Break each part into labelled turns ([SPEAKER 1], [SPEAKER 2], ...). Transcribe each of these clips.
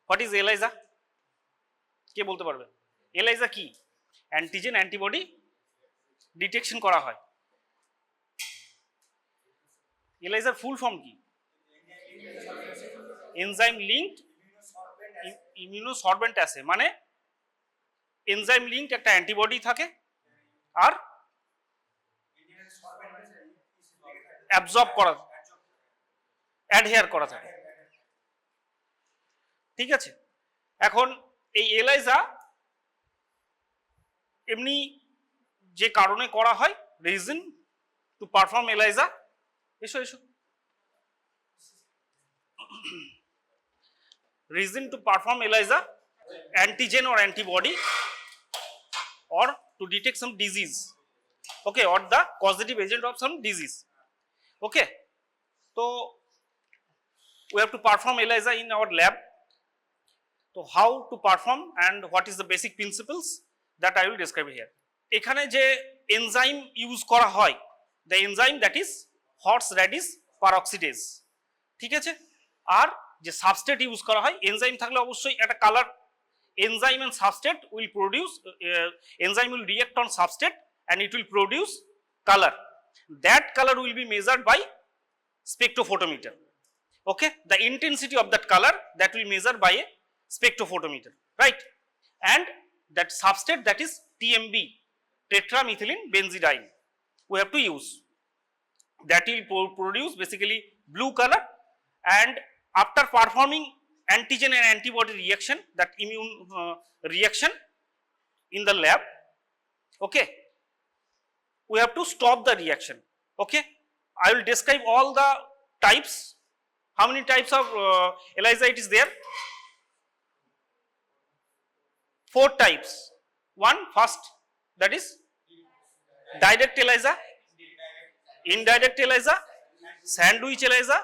[SPEAKER 1] What is ELISA? কে বলতে পারবে? ELISA কি? অ্যান্টিজেন অ্যান্টিবডি ডিটেকশন করা হয়। এলাইজার ফুল ফর্ম কি? এনজাইম লিঙ্কড ইমিউনোসরবেন্ট অ্যাসে, মানে এনজাইম লিঙ্কড একটা অ্যান্টিবডি থাকে আর অ্যাবজর্ব করা, অ্যাডহেয়ার করা থাকে, ঠিক আছে। এখন এই এলাইজা এমনি যে কারণে করা হয়, রিজন টু পারফর্ম এলাইজা, এসো এসো, reason to perform ELISA, antigen or antibody, or to detect some disease, okay, or the causative agent of some disease, okay. So we have to perform ELISA in our lab. So how to perform and what is the basic principles, that I will describe here. এখানে যে enzyme use করা হয়, the enzyme that is horseradish peroxidase, ঠিক আছে। আর যে substrate use করা হয়, enzyme থাকলে অবশ্যই একটা colour, enzyme and substrate will produce, enzyme will react on substrate and it will produce color. That color will be measured by spectrophotometer, okay. The intensity of that color, that will measure by a spectrophotometer, right. And that substrate, that is TMB, tetramethylene benzidine, we have to use, that will produce basically blue color. And after performing antigen and antibody reaction, that immune reaction in the lab, okay, we have to stop the reaction, okay. I will describe all the types. How many types of ELISA it is there? 4 types. One, first, that is direct ELISA, indirect ELISA, sandwich ELISA,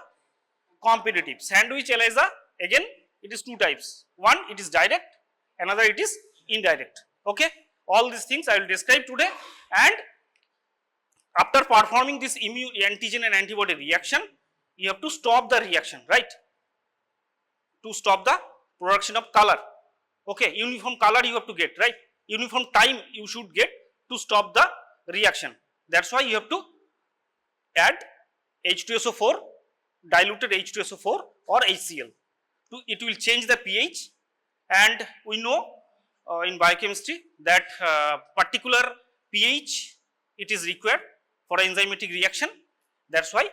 [SPEAKER 1] competitive. Sandwich ELISA, again it is 2 types. One, it is direct, another it is indirect, okay. All these things I will describe today. And after performing this antigen and antibody reaction, you have to stop the reaction, right, to stop the production of color, okay. Uniform color you have to get, right, uniform time you should get to stop the reaction. That's why you have to add H2SO4, diluted H2SO4 or HCl. It will change the pH, and we know in biochemistry that particular pH it is required for enzymatic reaction. That's why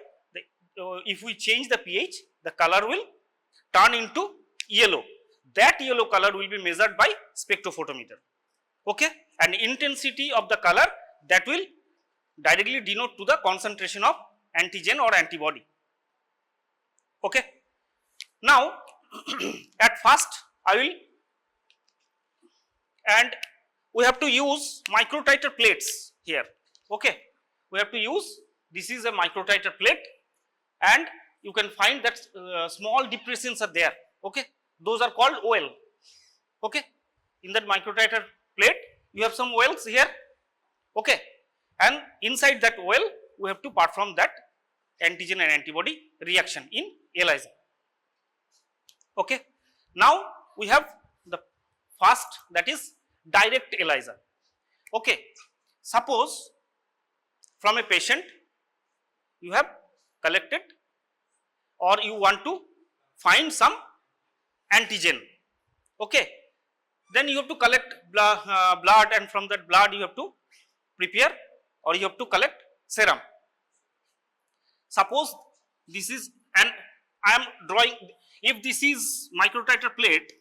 [SPEAKER 1] if we change the pH, the color will turn into yellow. That yellow color will be measured by spectrophotometer, okay. And intensity of the color, that will directly denote to the concentration of antigen or antibody, okay. Now at first I will, and we have to use microtiter plates here, okay. We have to use, this is a microtiter plate, and you can find that small depressions are there, okay. Those are called well, okay. In that microtiter plate you have some wells here, okay, and inside that well we have to perform that antigen and antibody reaction in ELISA, okay. Now we have the first, that is direct ELISA, okay. Suppose from a patient you have collected, or you want to find some antigen, okay. Then you have to collect blood, and from that blood you have to prepare, or you have to collect serum. Suppose this is, and I am drawing, if this is microtiter plate,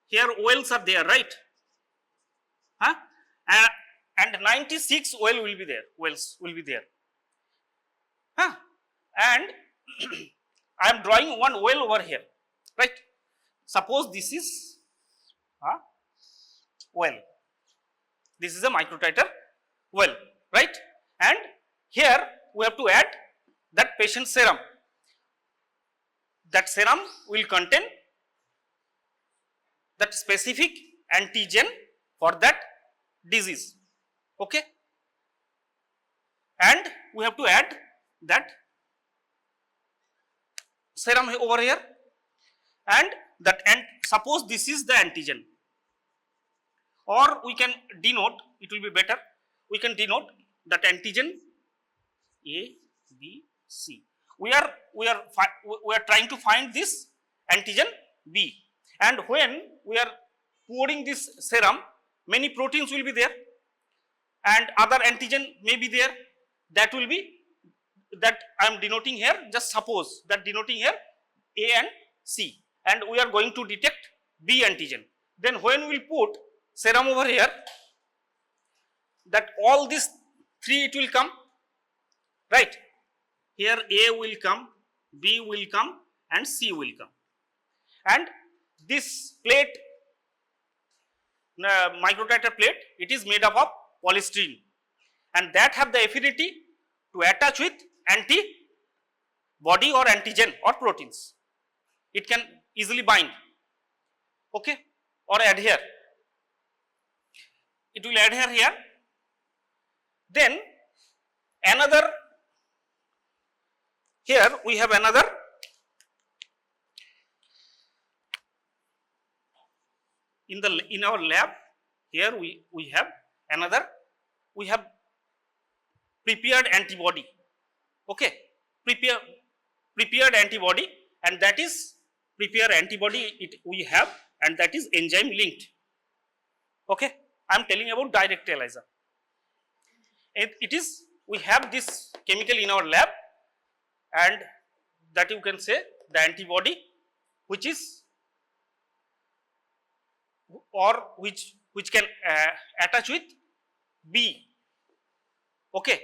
[SPEAKER 1] here wells are there, right, huh? And 96 well will be there, wells will be there, huh? And I am drawing one well over here, right. Suppose this is well, this is a microtiter well, right. And here we have to add that patient serum. That serum will contain that specific antigen for that disease, okay. And we have to add that serum over here, and that suppose this is the antigen, or we can denote, it will be better, we can denote that antigen A, B, C. We are trying to find this antigen B, and when we are pouring this serum, many proteins will be there and other antigen may be there. That will be, that I am denoting here, just suppose that denoting here A and C, and we are going to detect B antigen. Then when we will put serum over here, that all these three it will come, right? Here A will come, B will come and C will come, and this plate, microtiter plate, it is made up of polystyrene, and that have the affinity to attach with antibody or antigen or proteins. It can easily bind, okay, or adhere. It will adhere here. Then another, here we have another, in our lab, here we have another, we have prepared antibody, okay, prepared antibody, and that is prepared antibody we have, and that is enzyme linked, okay. I am telling about direct ELISA. It is, we have this chemical in our lab, and that you can say the antibody which is, or which can attach with B, okay,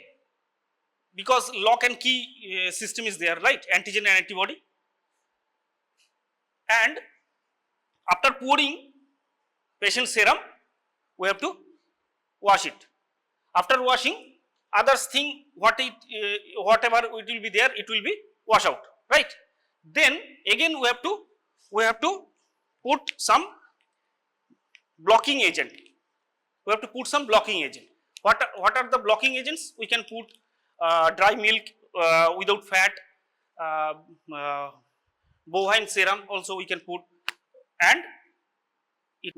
[SPEAKER 1] because lock and key system is there, right, antigen and antibody. And after pouring patient serum, we have to wash it. After washing, others thing whatever it will be there, it will be washed out, right. Then again we have to put some blocking agent. We have to put some blocking agent. What are the blocking agents? We can put dry milk without fat, bovine serum also we can put, and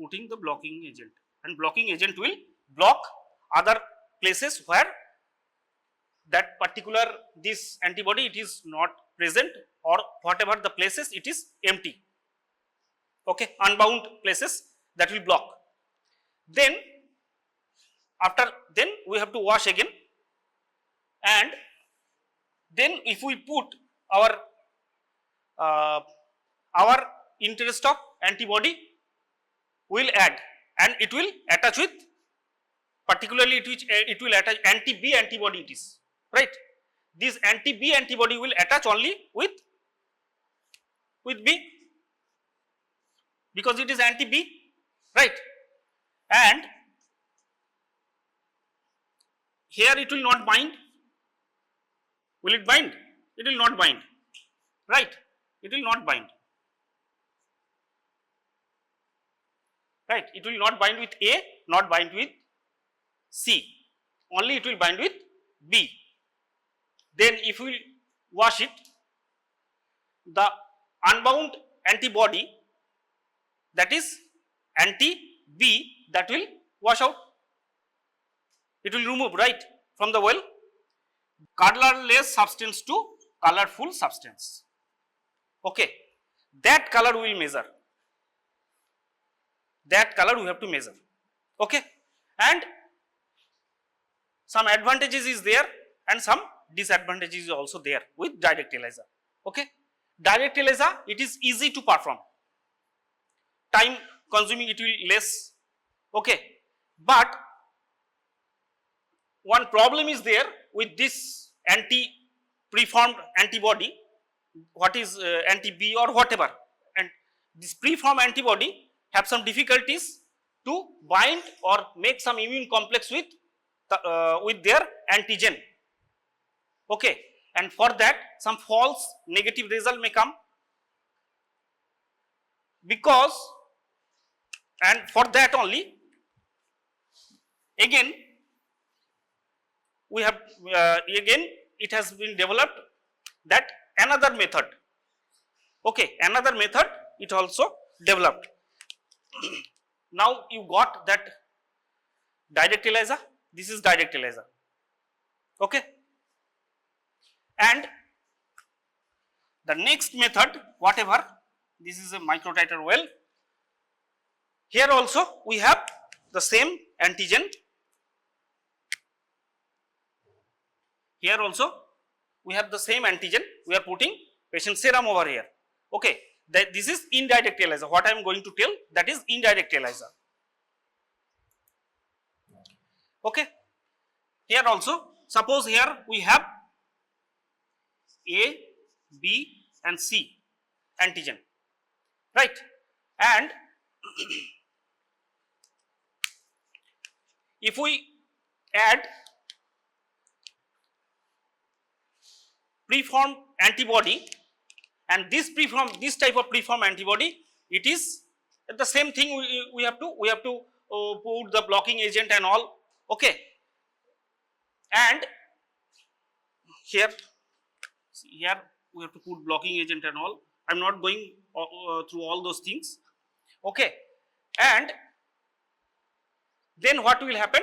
[SPEAKER 1] putting the blocking agent, and blocking agent will block other places where that particular this antibody it is not present, or whatever the places it is empty, okay, unbound places, that will block. Then we have to wash again, and then if we put our interest of antibody, we will add, and it will attach with, particularly it will attach anti-B antibody it is, right. This anti-B antibody will attach only with B, because it is anti-B, right. And here it will not bind. Will it bind? It will not bind, right. It will not bind, right. It will not bind with A, not bind with C, only it will bind with B. Then if we wash it, the unbound antibody, that is anti-B, that will wash out, it will remove, right, from the well. Colorless substance to colorful substance, okay, that color we will measure, that color we have to measure, okay. And some advantages is there and some disadvantages is also there with direct ELISA, okay. Direct ELISA, it is easy to perform, time consuming it will less, okay, but one problem is there with this preformed antibody, what is anti-B or whatever, and this preformed antibody have some difficulties to bind or make some immune complex with their antigen, okay, and for that some false negative result may come, because, and for that only again we have again it has been developed that another method, okay, another method it also developed, now you got that direct ELISA, this is direct ELISA, okay. And the next method, whatever, this is a micro titer well. Here also we have the same antigen. Here also we have the same antigen. We are putting patient serum over here. Okay, this is indirect ELISA. What I am going to tell, that is indirect ELISA. Okay. Here also, suppose here we have A, B and C antigen, right? And if we add preformed antibody, and this type of preformed antibody, it is the same thing. We have to put the blocking agent and all, okay. And here we have to put blocking agent and all. I am not going through all those things, okay. And then what will happen?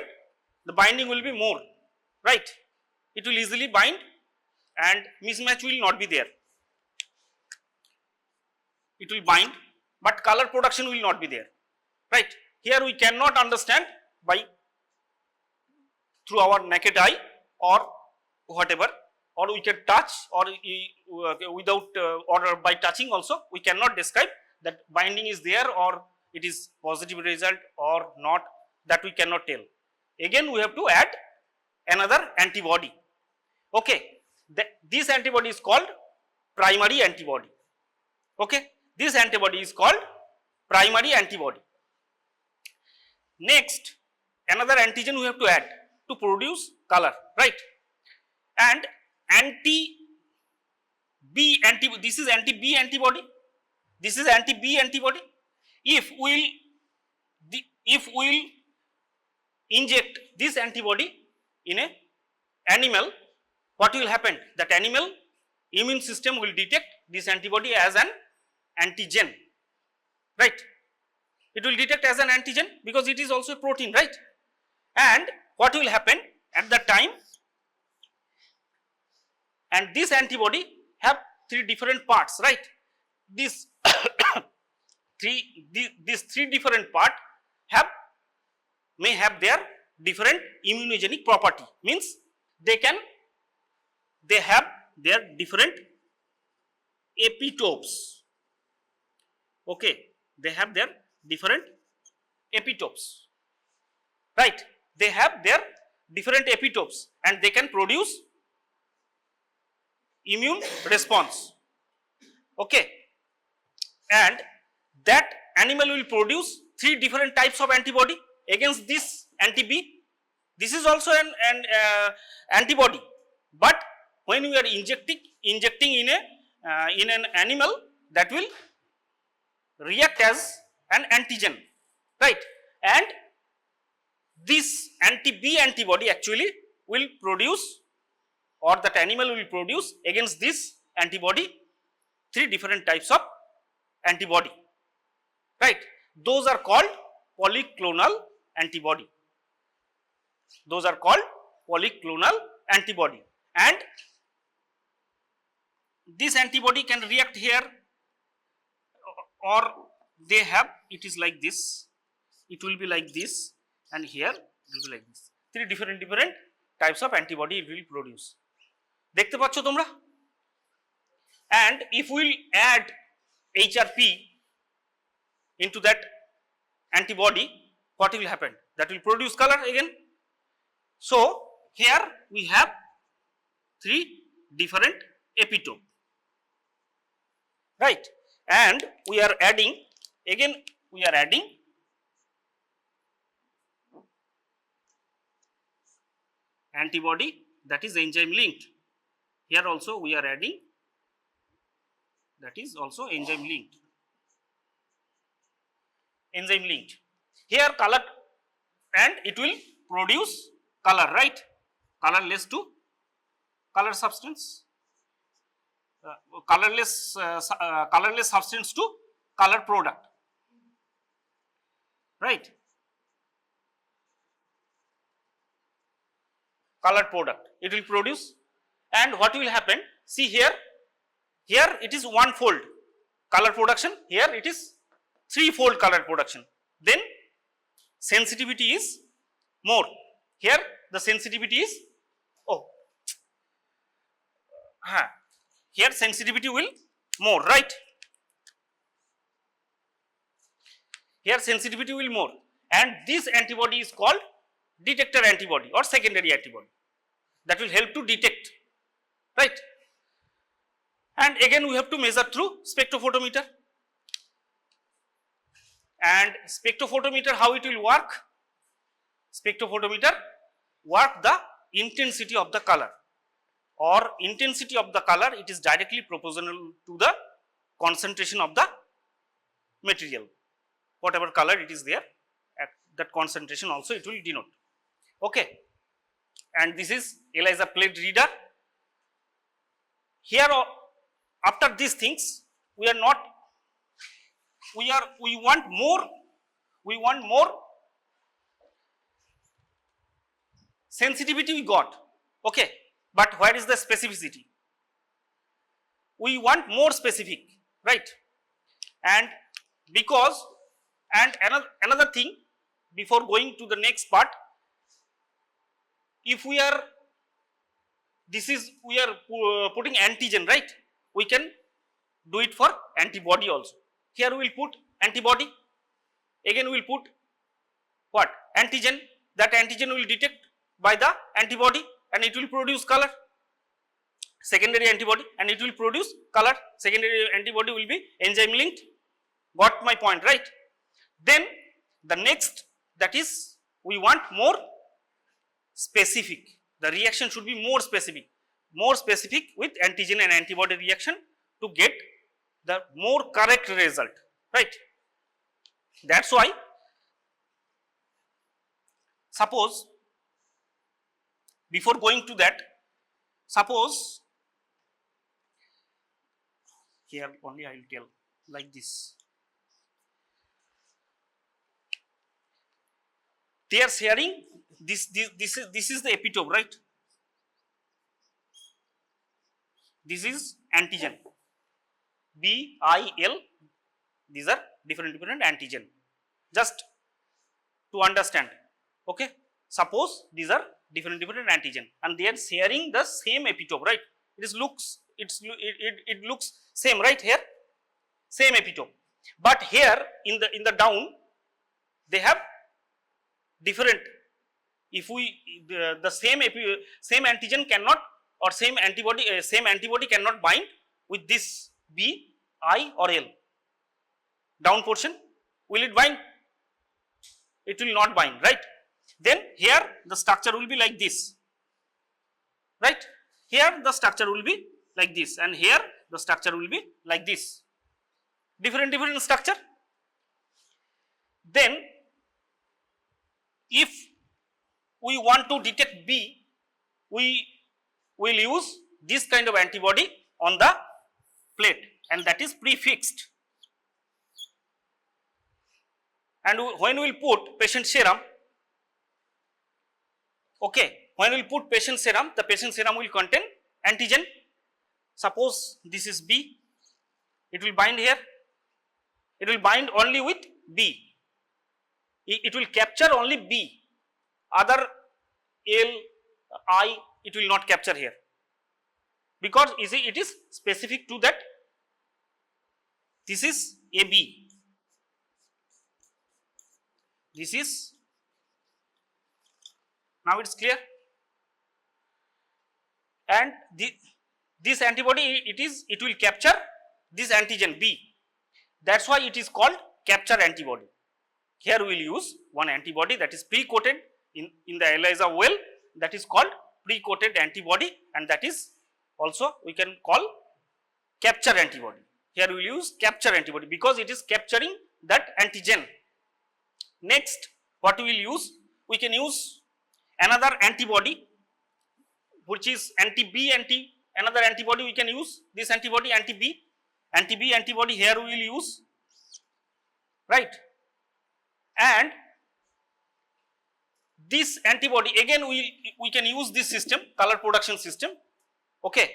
[SPEAKER 1] The binding will be more, right? It will easily bind and mismatch will not be there. It will bind, but color production will not be there, right? Here we cannot understand by through our naked eye or whatever, or we can touch, or without or by touching also we cannot describe that binding is there or it is positive result or not, that we cannot tell. Again we have to add another antibody, okay. This antibody is called primary antibody, okay. This antibody is called primary antibody. Next, another antigen we have to add to produce color, right? And anti-B antibody, this is anti-B antibody, this is anti-B antibody. If we will inject this antibody in a animal, what will happen? That animal immune system will detect this antibody as an antigen, right? It will detect as an antigen because it is also a protein, right? And what will happen at that time? And this antibody have three different parts, right? These three different part may have their different immunogenic property, means they have their different epitopes, okay. They have their different epitopes, right? They have their different epitopes and they can produce immune response, okay. And that animal will produce three different types of antibody against this anti-B. This is also an antibody, but when we are injecting in an animal, that will react as an antigen, right? And this anti-B antibody actually will produce, or that animal will produce against this antibody, three different types of antibody, right? Those are called polyclonal antibody. Those are called polyclonal antibody, and this antibody can react here, or they have, it is like this, it will be like this, and here it will be like this. Three different types of antibody it will produce. দেখতে পাচ্ছ তোমরা? And if we will add HRP into that antibody, what will happen? That will produce color again. So here we have three different epitope, right? And we are adding, again we are adding antibody that is enzyme linked. Here also we are adding, that is also enzyme linked. Enzyme linked. Here color, and it will produce color, right? Colorless to color substance, colorless substance to color product. right? Colored product it will produce, and what will happen, see here, here it is one fold color production, here it is three-fold color production, then sensitivity is more, here the sensitivity is, oh, here sensitivity will more, right? Here sensitivity will more, and this antibody is called detector antibody or secondary antibody that will help to detect, right? And again we have to measure through spectrophotometer, and spectrophotometer how it will work, spectrophotometer work the intensity of the color, or intensity of the color, it is directly proportional to the concentration of the material, whatever color it is there, at that concentration also it will denote, okay? And this is ELISA plate reader. Here after these things we are not, we want more sensitivity we got, okay, but where is the specificity? We want more specific, right? And because, and another thing before going to the next part, if we are, this is, we are putting antigen, right? We can do it for antibody also. Here we will put antibody, again we will put what? Antigen, that antigen will detect by the antibody and it will produce color, secondary antibody, and it will produce color, secondary antibody will be enzyme linked, got my point, right? Then the next, that is we want more specific, the reaction should be more specific with antigen and antibody reaction to get the more correct result, right? That's why, suppose before going to that, suppose here only I will tell like this, they are sharing this is the epitope, right? This is antigen BIL, these are different antigen, just to understand, okay? Suppose these are different antigen and they are sharing the same epitope, right? It looks same, right? Here same epitope, but here in the down they have different. If we the same antigen cannot, or same antibody cannot bind with this B, I or L, down portion, will it bind? It will not bind, right? Then here the structure will be like this, right? Here the structure will be like this, and here the structure will be like this, different structure. Then if we want to detect B, we will use this kind of antibody on the plate, and that is prefixed. And when we will put patient serum, okay, when we will put patient serum, the patient serum will contain antigen. Suppose this is B, it will bind here, it will bind only with B, it will capture only B, other L, I, it will not capture here, because you see it is specific to that. This is AB, this is, now it is clear, and this antibody it will capture this antigen B, that's why it is called capture antibody. Here we will use one antibody that is pre-coated in the ELISA well, that is called pre-coated antibody, and that is also we can call capture antibody. Here we will use capture antibody because it is capturing that antigen. Next, what we will use? We can use another antibody which is anti-B, another antibody we can use, this antibody anti-B antibody, here we will use, right? and this antibody again we can use this system, color production system. Okay,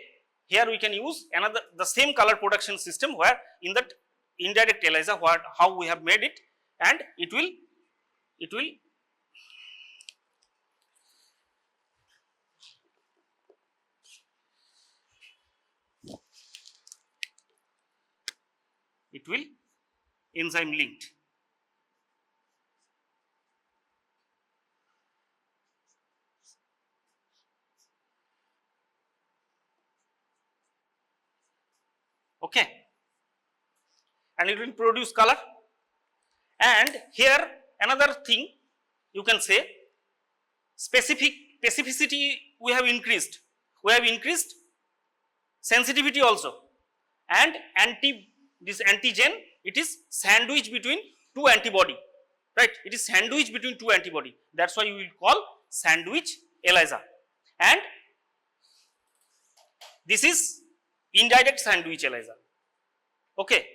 [SPEAKER 1] here we can use another the same color production system where in that indirect ELISA how we have made it, and it will enzyme linked. Okay, and it will produce color. And here another thing you can say, specificity we have increased sensitivity also, and this antigen, it is sandwich between two antibody, right? It is sandwich between two antibody, that's why you will call sandwich ELISA. And this is indirect sandwich ELISA. Okay,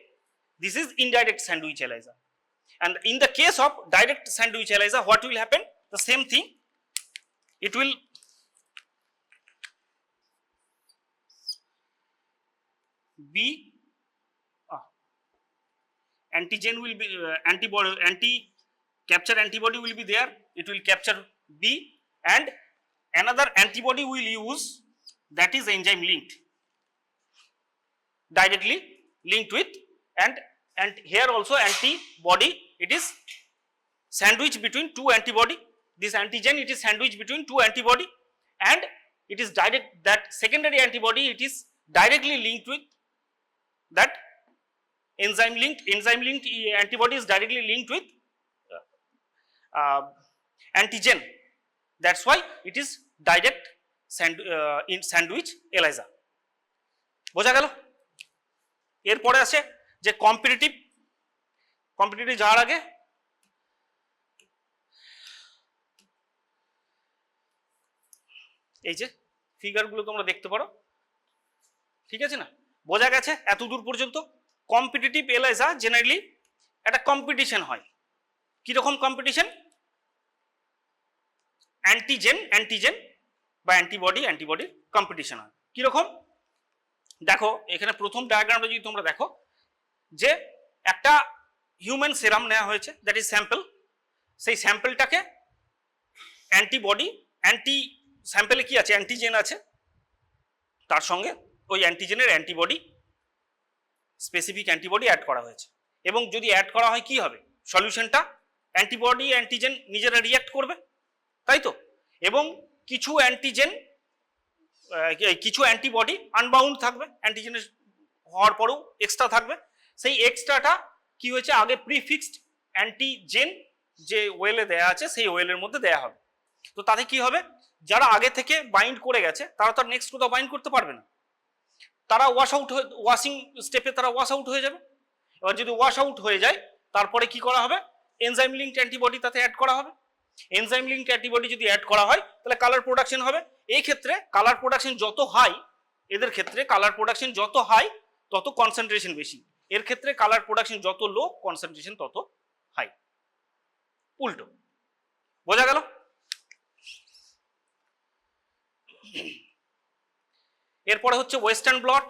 [SPEAKER 1] this is indirect sandwich ELISA. And in the case of direct sandwich ELISA, what will happen? The same thing, it will be antigen will be capture antibody will be there, it will capture B, and another antibody will use, that is enzyme linked, directly linked with, and here also antibody, it is sandwich between two antibody, this antigen, it is sandwich between two antibody, and it is direct, that secondary antibody, it is directly linked with that enzyme linked antibody is directly linked with antigen, that's why it is direct sandwich ELISA. বোঝা গেল? এরপরে আছে যে competitive যাওয়ার আগে এই যে ফিগারগুলো তোমরা দেখতে পারো, ঠিক আছে না? বোঝা গেছে এত দূর পর্যন্ত? কম্পিটিটিভ ELISA জেনারেলি একটা কম্পিটিশন হয়। কিরকম কম্পিটিশন? অ্যান্টিজেন বা অ্যান্টিবডির কম্পিটিশন হয়। কিরকম? দেখো এখানে প্রথম ডায়াগ্রামটা যদি তোমরা দেখো, যে একটা হিউম্যান সেরাম নেওয়া হয়েছে, দ্যাট ইজ স্যাম্পল, সেই স্যাম্পলটাকে স্যাম্পলে কি আছে? অ্যান্টিজেন আছে, তার সঙ্গে ওই অ্যান্টিজেনের স্পেসিফিক অ্যান্টিবডি অ্যাড করা হয়েছে, এবং যদি অ্যাড করা হয় কি হবে? সলিউশনটা অ্যান্টিবডি অ্যান্টিজেন নিজেরা রিঅ্যাক্ট করবে, তাই তো? এবং কিছু অ্যান্টিবডি আনবাউন্ড থাকবে, অ্যান্টিজেনের হওয়ার পরেও এক্সট্রা থাকবে। সেই এক্সট্রাটা কি হয়েছে? আগে প্রিফিক্সড অ্যান্টিজেন যে ওয়েলে দেয়া আছে সেই ওয়েলের মধ্যে দেয়া হবে। তো তাতে কি হবে? যারা আগে থেকে বাইন্ড করে গেছে তারা তো নেক্সট কোথাও বাইন্ড করতে পারবে না, তারা ওয়াশিং স্টেপে তারা ওয়াশ আউট হয়ে যাবে। এবার যদি ওয়াশ আউট হয়ে যায়, তারপরে কি করা হবে? এনজাইম লিঙ্কড অ্যান্টিবডি তাতে অ্যাড করা হবে। এনজাইম লিঙ্কড অ্যান্টিবডি যদি অ্যাড করা হয় তাহলে কালার প্রোডাকশন হবে। এই ক্ষেত্রে কালার প্রোডাকশন যত হাই, এদের ক্ষেত্রে কালার প্রোডাকশন যত হাই তত কনসেন্ট্রেশন বেশি, এর ক্ষেত্রে কালার প্রোডাকশন যত লো কনসেন্ট্রেশন তত হাই। উল্টো। বোঝা গেল? এরপরে হচ্ছে ওয়েস্টার্ন ব্লট।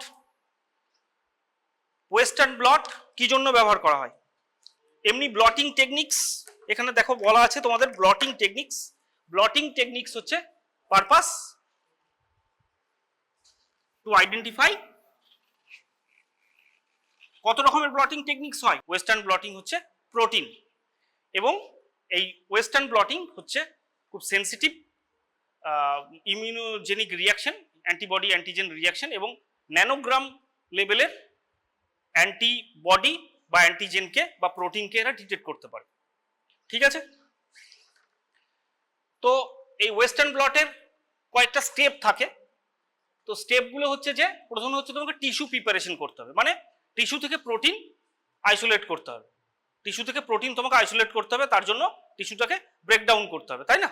[SPEAKER 1] ওয়েস্টার্ন ব্লট কি জন্য ব্যবহার করা হয়? এমনি ব্লটিং টেকনিক্স এখানে দেখো বলা আছে তোমাদের, ব্লটিং টেকনিক্স হচ্ছে পারপাস টু আইডেন্টিফাই। কত রকমের ব্লটিং টেকনিক্স হয়? ওয়েস্টার্ন ব্লটিং হচ্ছে প্রোটিন, এবং এই ওয়েস্টার্ন ব্লটিং হচ্ছে খুব sensitive immunogenic reaction, antibody antigen reaction, এবং ন্যানোগ্রাম লেভেলের অ্যান্টিবডি বা অ্যান্টিজেনকে বা প্রোটিনকে এরা ডিটেক্ট করতে পারে। ঠিক আছে? তো এই ওয়েস্টার্ন ব্লটের কয়েকটা স্টেপ থাকে। তো স্টেপগুলো হচ্ছে যে, প্রথমে হচ্ছে তোমাকে টিস্যু প্রিপারেশন করতে হবে, মানে টিস্যু থেকে প্রোটিন আইসোলেট করতে হবে। টিস্যু থেকে প্রোটিন তোমাকে আইসোলেট করতে হবে, তার জন্য টিস্যুটাকে ব্রেকডাউন করতে হবে, তাই না?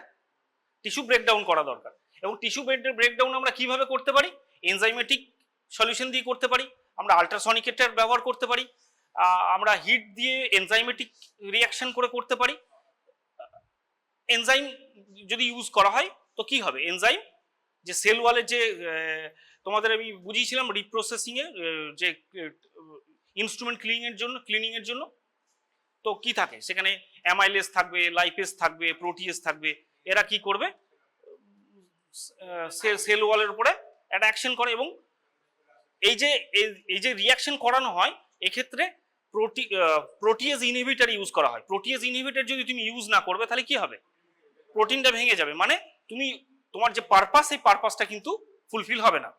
[SPEAKER 1] টিস্যু ব্রেকডাউন করা দরকার। এবং টিস্যু ব্রেকডাউন আমরা কিভাবে করতে পারি? এনজাইমেটিক সলিউশন দিয়ে করতে পারি, আমরা আল্ট্রাসনিকেটর ব্যবহার করতে পারি, আমরা হিট দিয়ে এনজাইমেটিক রিয়াকশন করে করতে পারি, এনজাইম যদি ইউজ করা হয় তো কি হবে, এনজাইম যে সেল ওয়ালের যে তোমাদের আমি বুঝিয়েছিলাম রিপ্রসেসিং এর যে ইনস্ট্রুমেন্ট ক্লিনিং এর জন্য তো কি থাকে সেখানে অ্যামাইলেজ থাকবে, লাইপেজ থাকবে, প্রোটিয়েজ থাকবে। এরা কি করবে, সেল ওয়ালের উপরে একটা অ্যাকশন করে এবং এই যে রিয়াকশন করানো হয় এক্ষেত্রে প্রোটিয়েজ ইনহিবিটর ইউজ করা হয়। প্রোটিয়েজ ইনহিবিটর যদি তুমি ইউজ না করবে তাহলে কি হবে, প্রোটিনটা ভেঙে যাবে, মানে তুমি তোমার যে পারপাস এই পারপাসটা কিন্তু ফুলফিল হবে না।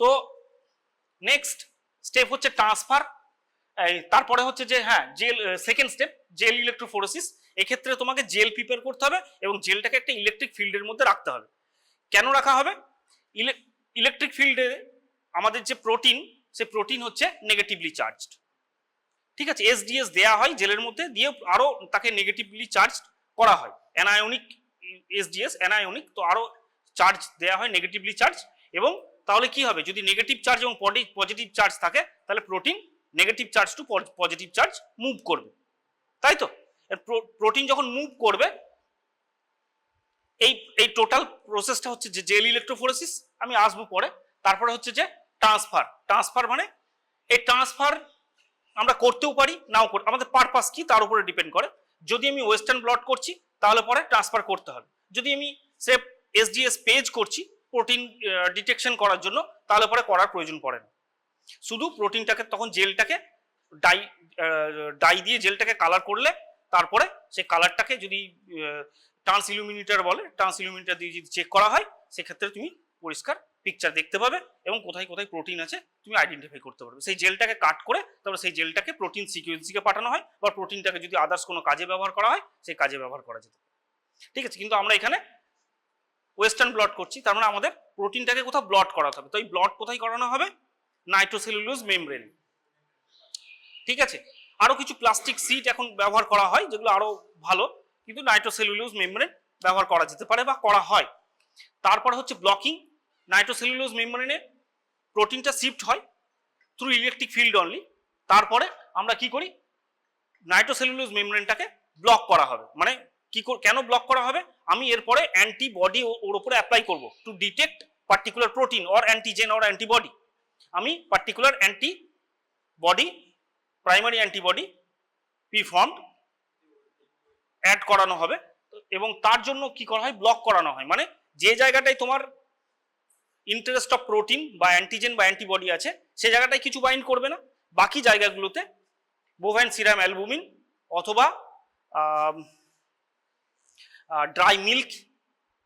[SPEAKER 1] তো নেক্সট স্টেপ হচ্ছে ট্রান্সফার। তারপরে হচ্ছে যে হ্যাঁ gel, second step gel electrophoresis. এক্ষেত্রে তোমাকে জেল প্রিপেয়ার করতে হবে এবং জেলটাকে একটা ইলেকট্রিক ফিল্ডের মধ্যে রাখতে হবে। কেন রাখা হবে, ইলেকট্রিক ফিল্ডে আমাদের যে প্রোটিন, সেই প্রোটিন হচ্ছে নেগেটিভলি চার্জড, ঠিক আছে। এসডিএস দেয়া হয় জেলের মধ্যে, দিয়ে আরো তাকে নেগেটিভলি চার্জ করা হয়, অ্যানায়নিক এসডিএস, অ্যানায়নিক, তো আরো চার্জ দেয়া হয়, নেগেটিভলি চার্জ। এবং তাহলে কি হবে, যদি নেগেটিভ চার্জ এবং পজিটিভ চার্জ থাকে তাহলে protein negative charge to positive charge move করবে, তাই তো। প্রোটিন যখন মুভ করবে এই টোটাল প্রসেসটা হচ্ছে যে জেল ইলেকট্রোফোরেসিস, আমি আসবো পরে। তারপরে হচ্ছে যে ট্রান্সফার মানে এই ট্রান্সফার আমরা করতেও পারি নাও করতে, আমাদের পারপাস কি তার উপরে ডিপেন্ড করে। যদি আমি ওয়েস্টার্ন ব্লট করছি তাহলে পরে ট্রান্সফার করতে হবে, যদি আমি সে এসডিএস পেজ করছি প্রোটিন ডিটেকশন করার জন্য তাহলে পরে করার প্রয়োজন পড়ে না। শুধু প্রোটিনটাকে তখন জেলটাকে ডাই দিয়ে জেলটাকে কালার করলে তারপরে সেই কালারটাকে যদি ট্রান্স ইলুমিনেটর বলে, ট্রান্স ইলুমিনেটর দিয়ে যদি চেক করা হয় সেক্ষেত্রে তুমি পরিষ্কার পিকচার দেখতে পাবে এবং কোথায় কোথায় প্রোটিন আছে তুমি আইডেন্টিফাই করতে পারবে। সেই জেলটাকে কাট করে তারপরে সেই জেলটাকে প্রোটিন সিকোয়েন্সিকে পাঠানো হয়, বা প্রোটিনটাকে যদি আদার্স কোনো কাজে ব্যবহার করা হয় সেই কাজে ব্যবহার করা যেতে পারে, ঠিক আছে। কিন্তু আমরা এখানে ওয়েস্টার্ন ব্লট করছি, তার মানে আমাদের প্রোটিনটাকে কোথাও ব্লট করাতে হবে। তো এই ব্লট কোথায় করানো হবে, নাইট্রোসেলুলোজ মেমব্রেন, ঠিক আছে। আরো কিছু প্লাস্টিক সিট এখন ব্যবহার করা হয় যেগুলো আরো ভালো, কিন্তু নাইট্রোসেলুলোজ মেমব্রেন ব্যবহার করা যেতে পারে বা করা হয়। তারপর হচ্ছে ব্লকিং। নাইট্রোসেলুলোজ মেমব্রেনে প্রোটিনটা শিফট হয় থ্রু ইলেকট্রিক ফিল্ড অনলি। তারপরে আমরা কি করি, নাইট্রোসেলুলোজ মেমব্রেনটাকে ব্লক করা হবে। মানে কি কেন ব্লক করা হবে, আমি এরপরে অ্যান্টিবডি ওর উপরে অ্যাপ্লাই করব to detect particular protein or antigen or antibody. আমি particular antibody, primary antibody preformed add করানো হবে এবং তার জন্য কি করা হয়, ব্লক করানো হয়। মানে যে জায়গাটায় তোমার ইন্টারেস্ট অফ প্রোটিন বা অ্যান্টিজেন বা অ্যান্টিবডি আছে সেই জায়গাটায় কিছু বাইন্ড করবে না, বাকি জায়গাগুলোতে বোভাইন সিরাম অ্যালবুমিন অথবা ড্রাই মিল্ক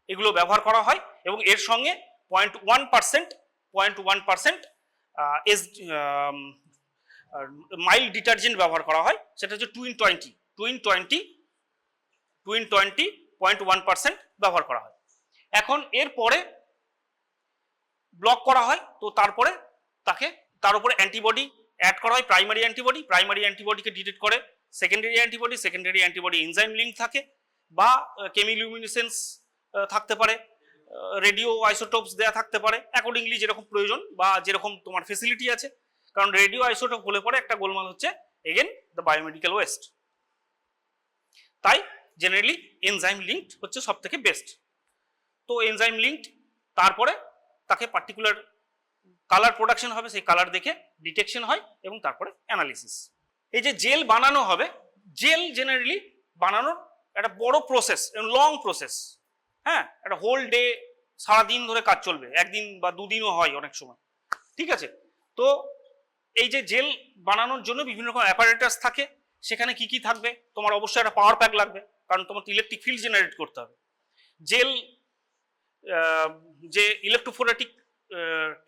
[SPEAKER 1] এগুলো ব্যবহার করা হয় এবং এর সঙ্গে 0.1% মাইল্ড ডিটারজেন্ট ব্যবহার করা হয়, সেটা হচ্ছে 220.1% ব্যবহার করা হয়। এখন এরপরে ব্লক করা হয়, তো তারপরে তার উপরে অ্যান্টিবডি অ্যাড করা হয়, প্রাইমারি অ্যান্টিবডিকে ডিটেক্ট করে সেকেন্ডারি অ্যান্টিবডি এনজাইম লিঙ্ক থাকে বা কেমিলুমিনেসেন্স থাকতে পারে, রেডিও আইসোটোপস দেয়া থাকতে পারে, অ্যাকর্ডিংলি যেরকম প্রয়োজন বা যেরকম তোমার ফেসিলিটি আছে। কারণ রেডিও আইসোটোপ হলে পরে একটা গোলমাল হচ্ছে এগেন দ্য বায়োমেডিক্যাল ওয়েস্ট। তাই জেনারেলি এনজাইম লিঙ্কড হচ্ছে সব থেকে বেস্ট। তো এনজাইম লিঙ্কড, তারপরে তাকে পার্টিকুলার কালার প্রোডাকশন হবে, সেই কালার দেখে ডিটেকশন হয় এবং তারপরে অ্যানালিসিস। এই যে জেল বানানো হবে, জেল জেনারেলি বানানোর একটা বড় প্রসেস, লং প্রসেস, হ্যাঁ, একটা হোল ডে, সারাদিন ধরে কাজ চলবে, একদিন বা দুদিনও হয় অনেক সময়, ঠিক আছে। তো এই যে জেল বানানোর জন্য বিভিন্ন রকম অ্যাপারেটাস থাকে, সেখানে কি কি থাকবে, তোমার অবশ্যই একটা পাওয়ার প্যাক লাগবে, কারণ তোমার ইলেকট্রিক ফিল্ড জেনারেট করতে হবে। জেল যে ইলেকট্রোফোরেটিক